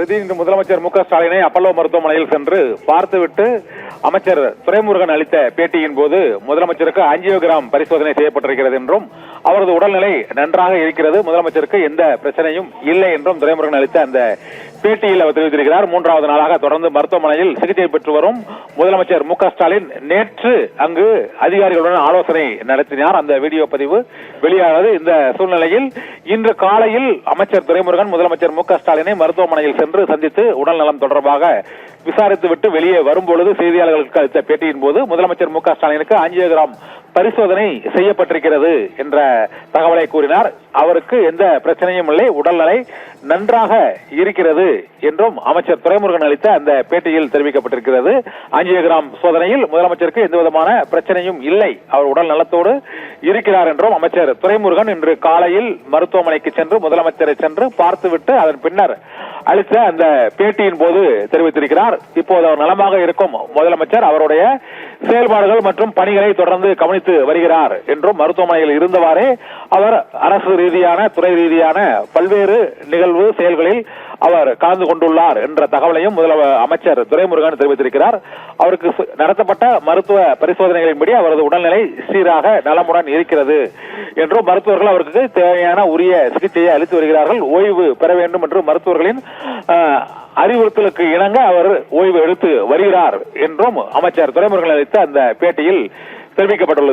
இன்று முதலமைச்சர் மு.க.ஸ்டாலினை அப்பல்லோ மருத்துவமனையில் சென்று பார்த்துவிட்டு அமைச்சர் துரைமுருகன் அளித்த பேட்டியின் போது முதலமைச்சருக்கு ஆஞ்சியோகிராம் பரிசோதனை செய்யப்பட்டிருக்கிறது என்றும் அவரது உடல்நிலை நன்றாக இருக்கிறது, முதலமைச்சருக்கு எந்த பிரச்சனையும் இல்லை என்றும் துரைமுருகன் அளித்த அந்த பேட்டியில் அவர் தெரிவித்திருக்கிறார். 3வது நாளாக தொடர்ந்து மருத்துவமனையில் சிகிச்சை பெற்று வரும் முதலமைச்சர் மு.க.ஸ்டாலின் நேற்று அங்கு அதிகாரிகளுடன் ஆலோசனை நடத்தினார். அந்த வீடியோ பதிவு வெளியானது. இந்த சூழ்நிலையில் இன்று காலையில் அமைச்சர் துரைமுருகன் முதலமைச்சர் மு.க.ஸ்டாலினை மருத்துவமனையில் சென்று சந்தித்து உடல்நலம் தொடர்பாக விசாரித்துவிட்டு வெளியே வரும்பொழுது செய்தியாளர்களுக்கு அளித்த பேட்டியின் போது முதலமைச்சர் மு.க.ஸ்டாலினுக்கு ஆஞ்சியோகிராம் பரிசோதனை செய்யப்பட்டிருக்கிறது என்ற தகவலை கூறினார். அவருக்கு எந்த பிரச்சனையும் இல்லை, உடல்நிலை நன்றாக இருக்கிறது என்றும் அமைச்சர் துரைமுருகன் அளித்த அந்த பேட்டியில் தெரிவிக்கப்பட்டிருக்கிறது. ஆஞ்சியோகிராம் சோதனையில் முதலமைச்சருக்கு எந்த விதமான பிரச்சனையும் இல்லை, அவர் உடல் நலத்தோடு இருக்கிறார் என்றும் அமைச்சர் துரைமுருகன் இன்று காலையில் மருத்துவமனைக்கு சென்று முதலமைச்சரை சென்று பார்த்துவிட்டு அதன் பின்னர் அளித்த அந்த பேட்டியின் போது தெரிவித்திருக்கிறார். இப்போது அவர் நலமாக இருக்கும் முதலமைச்சர் அவருடைய செயல்பாடுகள் மற்றும் பணிகளை தொடர்ந்து கவனித்து வருகிறார் என்றும் மருத்துவமனையில் இருந்தவாறே அவர் அரசு ரீதியான துறை ரீதியான பல்வேறு நிகழ்வு செயல்களில் அவர் கலந்து கொண்டுள்ளார் என்ற தகவலையும் அமைச்சர் துரைமுருகன் தெரிவித்திருக்கிறார். அவருக்கு நடத்தப்பட்ட மருத்துவ பரிசோதனைகளின்படி அவரது உடல்நிலை சீராக நலமுடன் இருக்கிறது என்றும் மருத்துவர்கள் அவருக்கு தேவையான உரிய சிகிச்சையை அளித்து வருகிறார்கள். ஓய்வு பெற வேண்டும் என்று மருத்துவர்களின் அறிவுறுத்தலுக்கு இணங்க அவர் ஓய்வு எடுத்து வருகிறார் என்றும் அமைச்சர் துரைமுருகன் அளித்த அந்த பேட்டியில் தெரிவிக்கப்பட்டுள்ளது.